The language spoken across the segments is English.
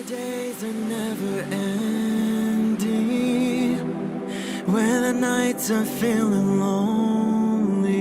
days are never ending, when the nights are feeling lonely.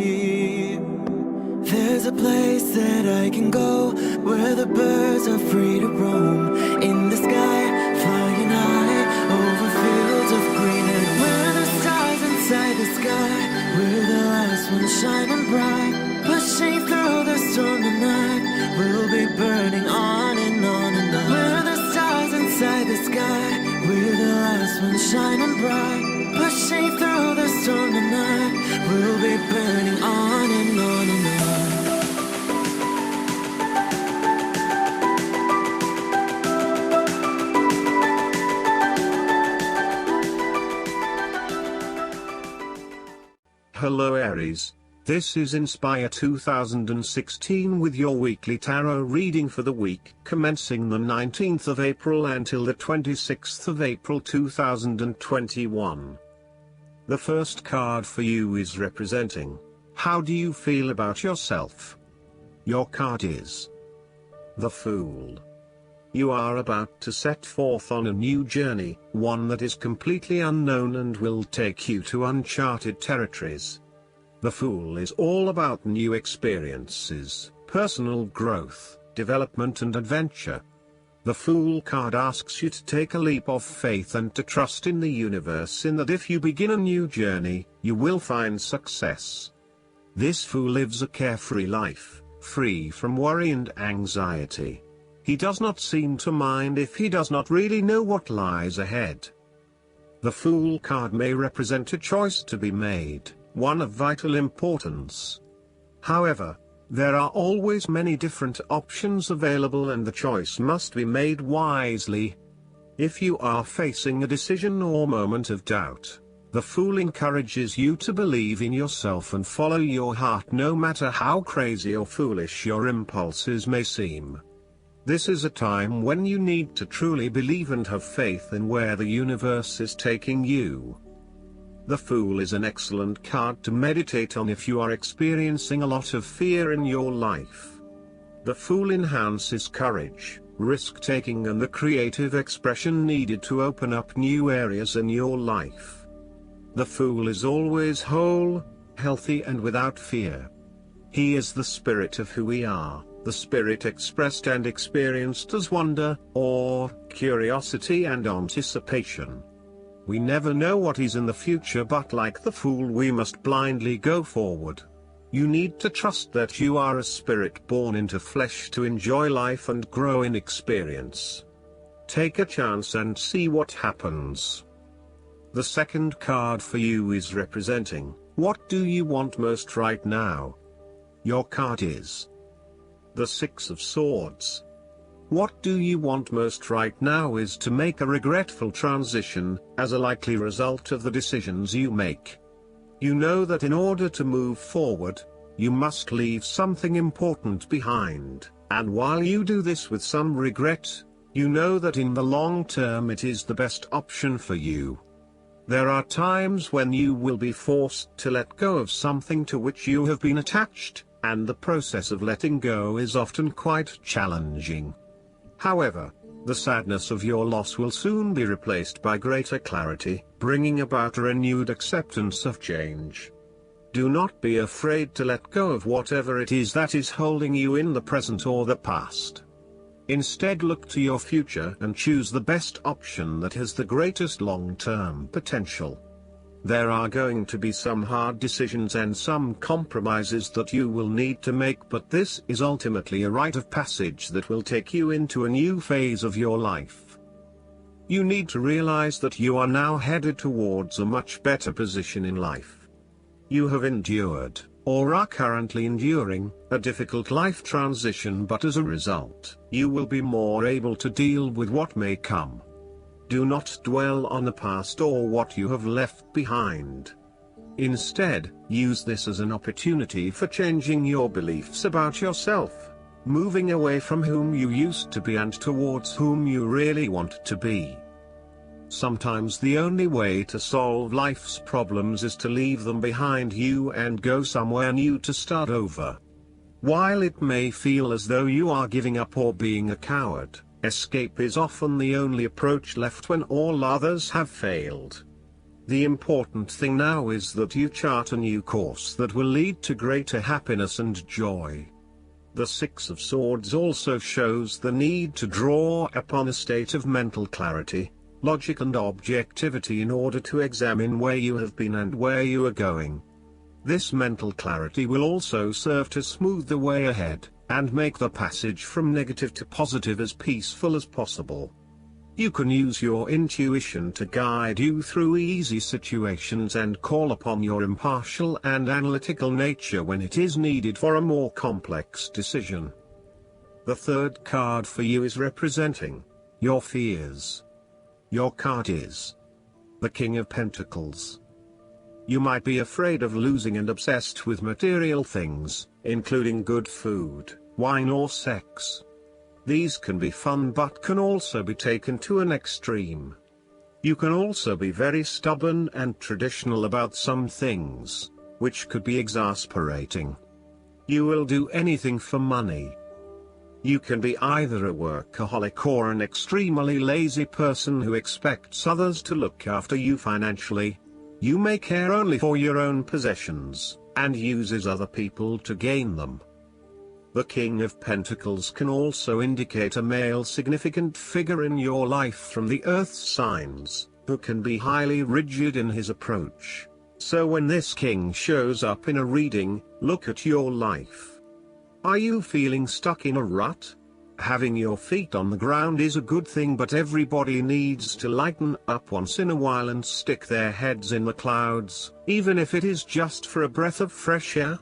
There's a place that I can go, where the birds are free to roam, in the sky, flying high, over fields of green. And where the stars inside the sky, we're the last ones shining bright, pushing through the storm tonight. We'll be burning on and on and on. We're the stars inside the sky, we're the last ones shining bright, pushing through the storm tonight. We'll be burning on and on and on. Hello Aries, this is Inspire 2016 with your weekly tarot reading for the week commencing the 19th of April until the 26th of April 2021. The first card for you is representing, how do you feel about yourself? Your card is the Fool. You are about to set forth on a new journey, one that is completely unknown and will take you to uncharted territories. The Fool is all about new experiences, personal growth, development and adventure. The Fool card asks you to take a leap of faith and to trust in the universe, in that if you begin a new journey, you will find success. This Fool lives a carefree life, free from worry and anxiety. He does not seem to mind if he does not really know what lies ahead. The Fool card may represent a choice to be made, one of vital importance. However, there are always many different options available and the choice must be made wisely. If you are facing a decision or moment of doubt, the Fool encourages you to believe in yourself and follow your heart, no matter how crazy or foolish your impulses may seem. This is a time when you need to truly believe and have faith in where the universe is taking you. The Fool is an excellent card to meditate on if you are experiencing a lot of fear in your life. The Fool enhances courage, risk-taking and the creative expression needed to open up new areas in your life. The Fool is always whole, healthy and without fear. He is the spirit of who we are, the spirit expressed and experienced as wonder, awe, curiosity and anticipation. We never know what is in the future, but like the Fool we must blindly go forward. You need to trust that you are a spirit born into flesh to enjoy life and grow in experience. Take a chance and see what happens. The second card for you is representing, what do you want most right now? Your card is the Six of Swords. What do you want most right now is to make a regretful transition, as a likely result of the decisions you make. You know that in order to move forward, you must leave something important behind, and while you do this with some regret, you know that in the long term it is the best option for you. There are times when you will be forced to let go of something to which you have been attached, and the process of letting go is often quite challenging. However, the sadness of your loss will soon be replaced by greater clarity, bringing about a renewed acceptance of change. Do not be afraid to let go of whatever it is that is holding you in the present or the past. Instead, look to your future and choose the best option that has the greatest long-term potential. There are going to be some hard decisions and some compromises that you will need to make, but this is ultimately a rite of passage that will take you into a new phase of your life. You need to realize that you are now headed towards a much better position in life. You have endured, or are currently enduring, a difficult life transition, but as a result, you will be more able to deal with what may come. Do not dwell on the past or what you have left behind. Instead, use this as an opportunity for changing your beliefs about yourself, moving away from whom you used to be and towards whom you really want to be. Sometimes the only way to solve life's problems is to leave them behind you and go somewhere new to start over. While it may feel as though you are giving up or being a coward, Escape is often the only approach left when all others have failed. The important thing now is that you chart a new course that will lead to greater happiness and joy. The Six of Swords also shows the need to draw upon a state of mental clarity, logic and objectivity in order to examine where you have been and where you are going. This mental clarity will also serve to smooth the way ahead, and make the passage from negative to positive as peaceful as possible. You can use your intuition to guide you through easy situations and call upon your impartial and analytical nature when it is needed for a more complex decision. The third card for you is representing your fears. Your card is the King of Pentacles. You might be afraid of losing and obsessed with material things, including good food, wine or sex. These can be fun but can also be taken to an extreme. You can also be very stubborn and traditional about some things, which could be exasperating. You will do anything for money. You can be either a workaholic or an extremely lazy person who expects others to look after you financially. You may care only for your own possessions, and uses other people to gain them. The King of Pentacles can also indicate a male significant figure in your life from the earth signs, who can be highly rigid in his approach. So when this king shows up in a reading, look at your life. Are you feeling stuck in a rut? Having your feet on the ground is a good thing, but everybody needs to lighten up once in a while and stick their heads in the clouds, even if it is just for a breath of fresh air.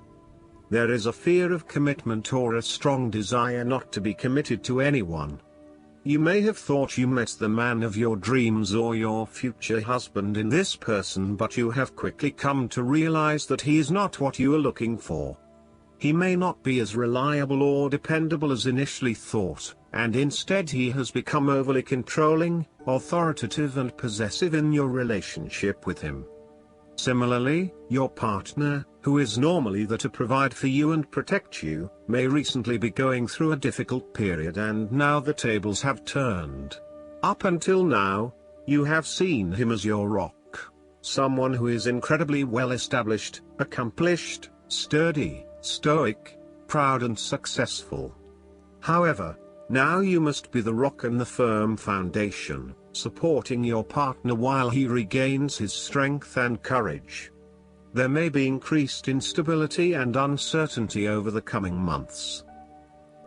There is a fear of commitment or a strong desire not to be committed to anyone. You may have thought you met the man of your dreams or your future husband in this person, but you have quickly come to realize that he is not what you are looking for. He may not be as reliable or dependable as initially thought, and instead he has become overly controlling, authoritative and possessive in your relationship with him. Similarly, your partner, who is normally there to provide for you and protect you, may recently be going through a difficult period, and now the tables have turned. Up until now, you have seen him as your rock. Someone who is incredibly well established, accomplished, sturdy, stoic, proud and successful. However, now you must be the rock and the firm foundation, supporting your partner while he regains his strength and courage. There may be increased instability and uncertainty over the coming months.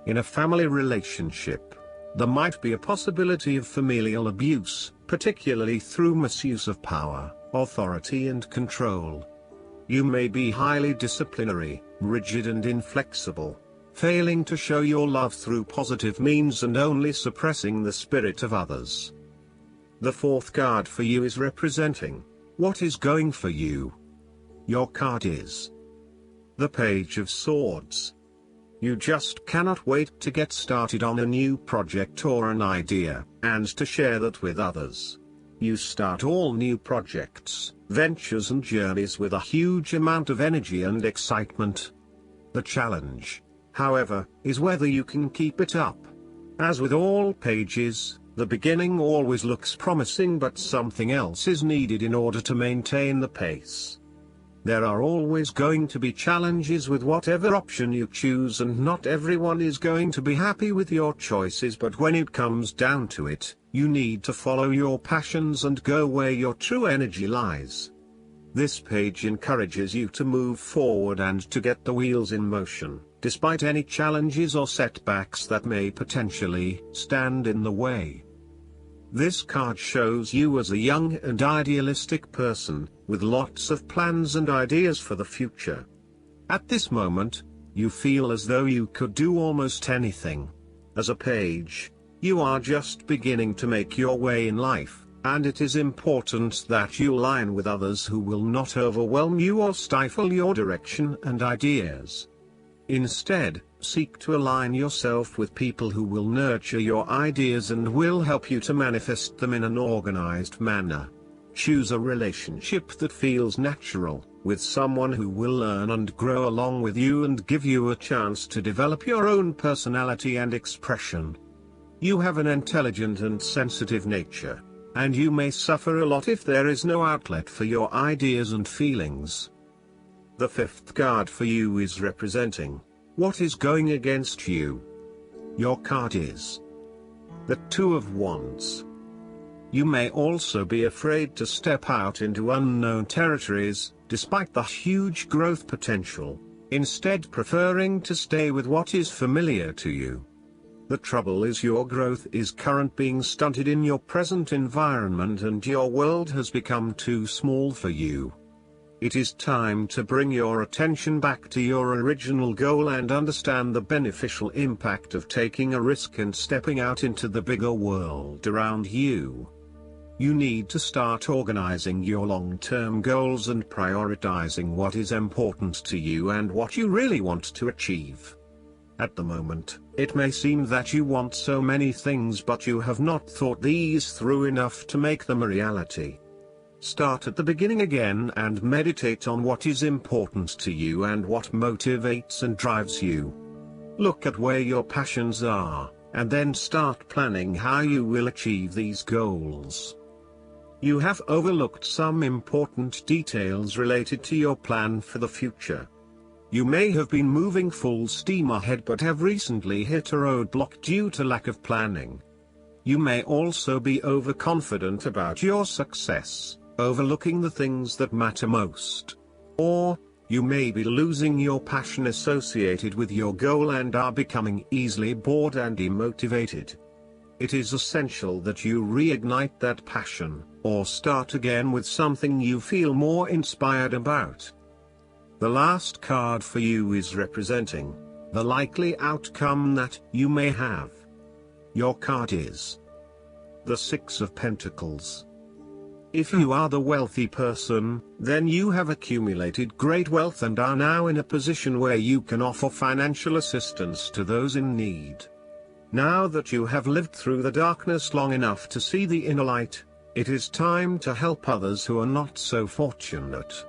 In a family relationship, there might be a possibility of familial abuse, particularly through misuse of power, authority and control. You may be highly disciplinary, rigid and inflexible, failing to show your love through positive means and only suppressing the spirit of others. The fourth card for you is representing what is going for you. Your card is the Page of Swords. You just cannot wait to get started on a new project or an idea, and to share that with others. You start all new projects, ventures and journeys with a huge amount of energy and excitement. The challenge, however, is whether you can keep it up. As with all pages, the beginning always looks promising, but something else is needed in order to maintain the pace. There are always going to be challenges with whatever option you choose, and not everyone is going to be happy with your choices, but when it comes down to it, you need to follow your passions and go where your true energy lies. This page encourages you to move forward and to get the wheels in motion, despite any challenges or setbacks that may potentially stand in the way. This card shows you as a young and idealistic person, with lots of plans and ideas for the future. At this moment, you feel as though you could do almost anything. As a page, you are just beginning to make your way in life, and it is important that you align with others who will not overwhelm you or stifle your direction and ideas. Instead, seek to align yourself with people who will nurture your ideas and will help you to manifest them in an organized manner. Choose a relationship that feels natural, with someone who will learn and grow along with you and give you a chance to develop your own personality and expression. You have an intelligent and sensitive nature, and you may suffer a lot if there is no outlet for your ideas and feelings. The fifth card for you is representing what is going against you. Your card is the Two of Wands. You may also be afraid to step out into unknown territories, despite the huge growth potential, instead preferring to stay with what is familiar to you. The trouble is your growth is currently being stunted in your present environment and your world has become too small for you. It is time to bring your attention back to your original goal and understand the beneficial impact of taking a risk and stepping out into the bigger world around you. You need to start organizing your long-term goals and prioritizing what is important to you and what you really want to achieve. At the moment, it may seem that you want so many things but you have not thought these through enough to make them a reality. Start at the beginning again and meditate on what is important to you and what motivates and drives you. Look at where your passions are, and then start planning how you will achieve these goals. You have overlooked some important details related to your plan for the future. You may have been moving full steam ahead but have recently hit a roadblock due to lack of planning. You may also be overconfident about your success, overlooking the things that matter most. Or, you may be losing your passion associated with your goal and are becoming easily bored and demotivated. It is essential that you reignite that passion, or start again with something you feel more inspired about. The last card for you is representing the likely outcome that you may have. Your card is the Six of Pentacles. If you are the wealthy person, then you have accumulated great wealth and are now in a position where you can offer financial assistance to those in need. Now that you have lived through the darkness long enough to see the inner light, it is time to help others who are not so fortunate.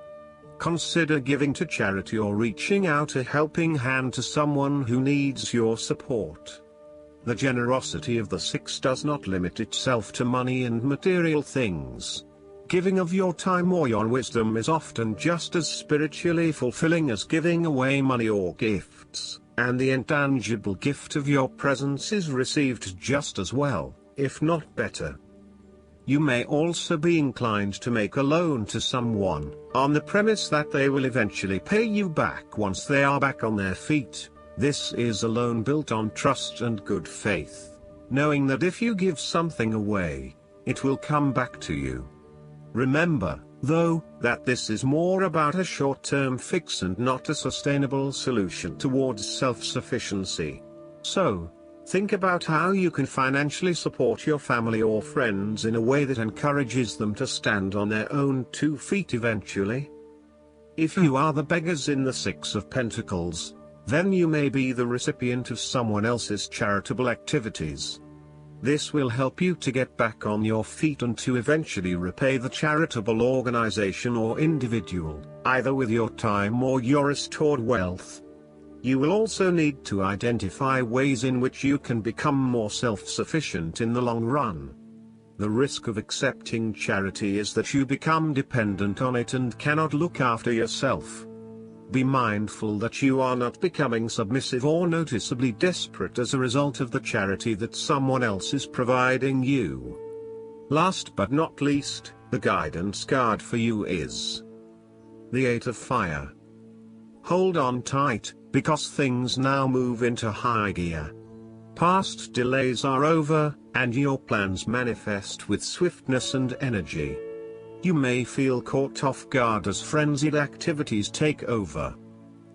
Consider giving to charity or reaching out a helping hand to someone who needs your support. The generosity of the Six does not limit itself to money and material things. Giving of your time or your wisdom is often just as spiritually fulfilling as giving away money or gifts, and the intangible gift of your presence is received just as well, if not better. You may also be inclined to make a loan to someone, on the premise that they will eventually pay you back once they are back on their feet. This is a loan built on trust and good faith, knowing that if you give something away, it will come back to you. Remember, though, that this is more about a short-term fix and not a sustainable solution towards self-sufficiency. So, think about how you can financially support your family or friends in a way that encourages them to stand on their own 2 feet eventually. If you are the beggars in the Six of Pentacles, then you may be the recipient of someone else's charitable activities. This will help you to get back on your feet and to eventually repay the charitable organization or individual, either with your time or your restored wealth. You will also need to identify ways in which you can become more self-sufficient in the long run. The risk of accepting charity is that you become dependent on it and cannot look after yourself. Be mindful that you are not becoming submissive or noticeably desperate as a result of the charity that someone else is providing you. Last but not least, the guidance card for you is the Eight of Fire. Hold on tight, because things now move into high gear. Past delays are over, and your plans manifest with swiftness and energy. You may feel caught off guard as frenzied activities take over.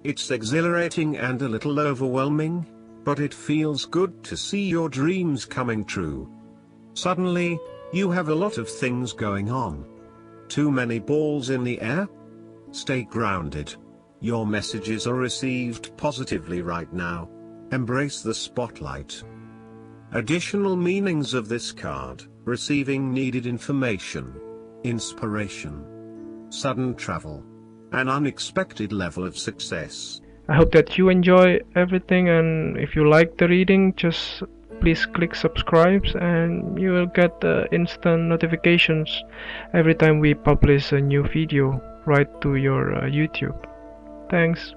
It's exhilarating and a little overwhelming, but it feels good to see your dreams coming true. Suddenly, you have a lot of things going on. Too many balls in the air? Stay grounded. Your messages are received positively right now. Embrace the spotlight. Additional meanings of this card: receiving needed information, inspiration, sudden travel, an unexpected level of success. I hope that you enjoy everything, and if you like the reading, just please click subscribe, and you will get instant notifications every time we publish a new video right to your YouTube. Thanks.